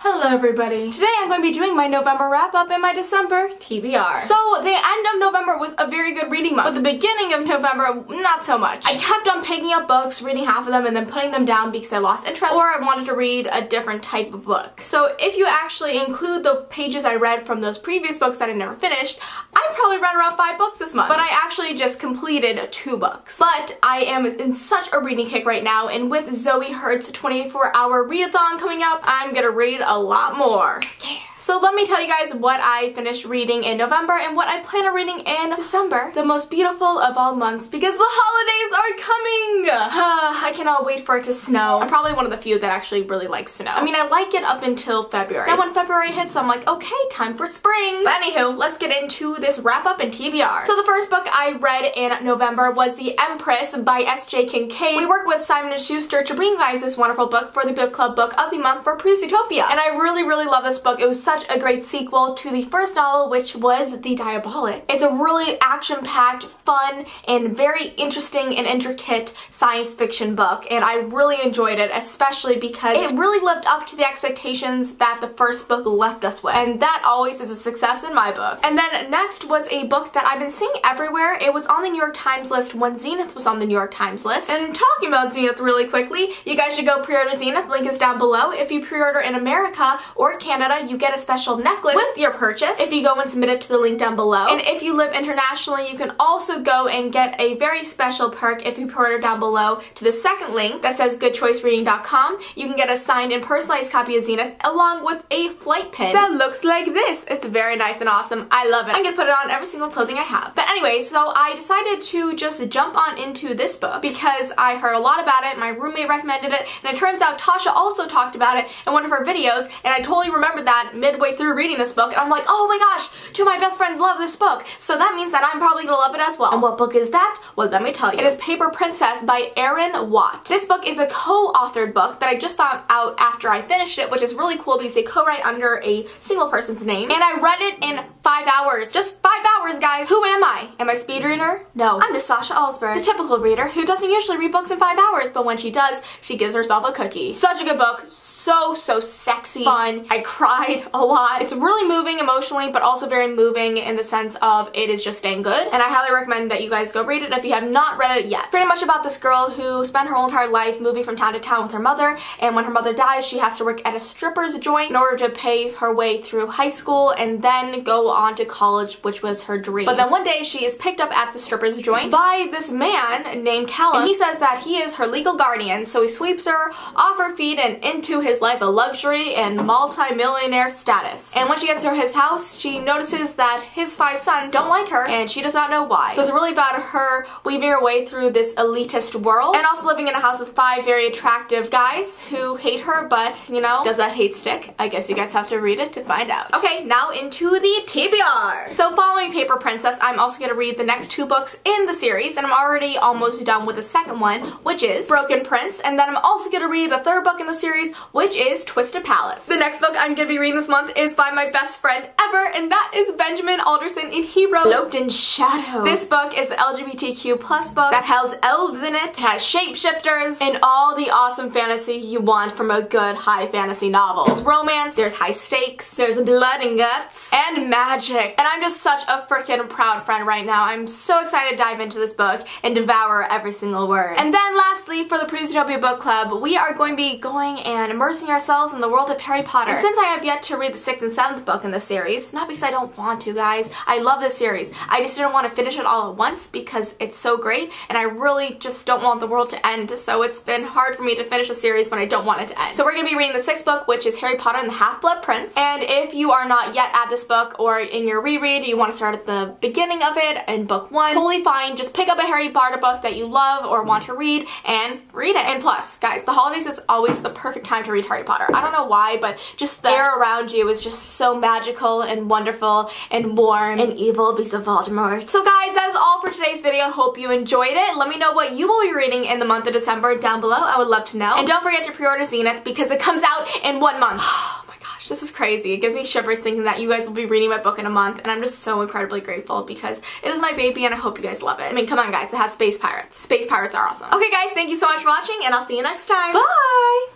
Hello everybody. Today I'm going to be doing my November wrap-up and my December TBR. So the end of November was a very good reading month, but the beginning of November, not so much. I kept on picking up books, reading half of them, and then putting them down because I lost interest or I wanted to read a different type of book. So if you actually include the pages I read from those previous books that I never finished, I probably read around 5 books this month. But I actually just completed 2 books. But I am in such a reading kick right now, and with Zoe Hurt's 24-hour readathon coming up, I'm gonna read a lot more. Yeah. So let me tell you guys what I finished reading in November and what I plan on reading in December, the most beautiful of all months, because the holidays are coming! I cannot wait for it to snow. I'm probably one of the few that actually really likes snow. I mean, I like it up until February. Then when February hits, I'm like, okay, time for spring. But anywho, let's get into this wrap-up and TBR. So the first book I read in November was The Empress by S.J. Kincaid. We worked with Simon & Schuster to bring you guys this wonderful book for the book club book of the month for Book Depository. And I really love this book. It was such a great sequel to the first novel, which was The Diabolic. It's a really action-packed, fun, and very interesting and intricate science fiction book, and I really enjoyed it, especially because it really lived up to the expectations that the first book left us with, and that always is a success in my book. And then next was a book that I've been seeing everywhere. It was on the New York Times list when Zenith was on the New York Times list. And talking about Zenith really quickly, you guys should go pre-order Zenith. Link is down below. If you pre-order in America or Canada, you get a special necklace with your purchase if you go and submit it to the link down below. And if you live internationally, you can also go and get a very special perk if you pre-order down below to the second link that says goodchoicereading.com. You can get a signed and personalized copy of Zenith along with a flight pin that looks like this. It's very nice and awesome. I love it. I'm gonna put it on every single clothing I have. But anyway, so I decided to just jump on into this book because I heard a lot about it. My roommate recommended it, and it turns out Tasha also talked about it in one of her videos, and I totally remembered that midway through reading this book, and I'm like, oh my gosh, 2 of my best friends love this book, so that means that I'm probably gonna love it as well. And what book is that? Well, let me tell you. It is Paper Princess by Erin Watt. This book is a co-authored book that I just found out after I finished it, which is really cool because they co-write under a single person's name, and I read it in 5 hours. Just 5 hours, guys. Who am I? Am I a speed reader? No. I'm just Sasha Alsberg, the typical reader who doesn't usually read books in 5 hours, but when she does, she gives herself a cookie. Such a good book. So sexy, fun. I cried a lot. It's really moving emotionally, but also very moving in the sense of it is just dang good, and I highly recommend that you guys go read it if you have not read it yet. Pretty much about this girl who spent her whole entire life moving from town to town with her mother, and when her mother dies, she has to work at a stripper's joint in order to pay her way through high school and then go on to college, which was her dream. But then one day she is picked up at the stripper's joint by this man named Callum, and he says that he is her legal guardian, so he sweeps her off her feet and into his life of luxury and multi-millionaire status. And when she gets to his house, she notices that his 5 sons don't like her, and she does not know why. So it's really about her weaving her way through this elitist world, and also living in a house with 5 very attractive guys who hate her, but, you know, does that hate stick? I guess you guys have to read it to find out. Okay, now into the TBR. So following Paper Princess, I'm also going to read the next 2 books in the series, and I'm already almost done with the second one, which is Broken Prince, and then I'm also going to read the 3rd book in the series, which is Twisted Palace. The next book I'm going to be reading this month is by my best friend ever, and that is Benjamin Alderson, and he wrote Cloaked in Shadow. This book is an LGBTQ+ book that has elves in it, has shapeshifters, and all the awesome fantasy you want from a good high fantasy novel. There's romance, there's high stakes, there's blood and guts, and magic. And I'm just such a freaking proud friend right now. I'm so excited to dive into this book and devour every single word. And then lastly, for the Utopia Book Club, we are going to be going and immersing ourselves in the world of Harry Potter. And since I have yet to read the 6th and 7th book in this series, not because I don't want to, guys, I love this series. I just didn't want to finish it all at once because it's so great, and I really just don't want the world to end, so it's been hard for me to finish a series when I don't want it to end. So we're going to be reading the 6th book, which is Harry Potter and the Half-Blood Prince, and if you are not yet at this book or in your reread, you want to start at the beginning of it in book 1, totally fine. Just pick up a Harry Potter book that you love or want to read and read it. And plus, guys, the holidays is always the perfect time to read Harry Potter. I don't know why, but just the air around you is just so magical and wonderful and warm and evil because of Voldemort. So guys, that is all for today's video. Hope you enjoyed it. Let me know what you will be reading in the month of December down below. I would love to know. And don't forget to pre-order Zenith because it comes out in 1 month. Oh my gosh, this is crazy. It gives me shivers thinking that you guys will be reading my book in a month, and I'm just so incredibly grateful because it is my baby and I hope you guys love it. I mean, come on guys, it has space pirates. Space pirates are awesome. Okay guys, thank you so much for watching, and I'll see you next time. Bye!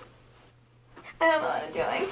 I don't know what I'm doing.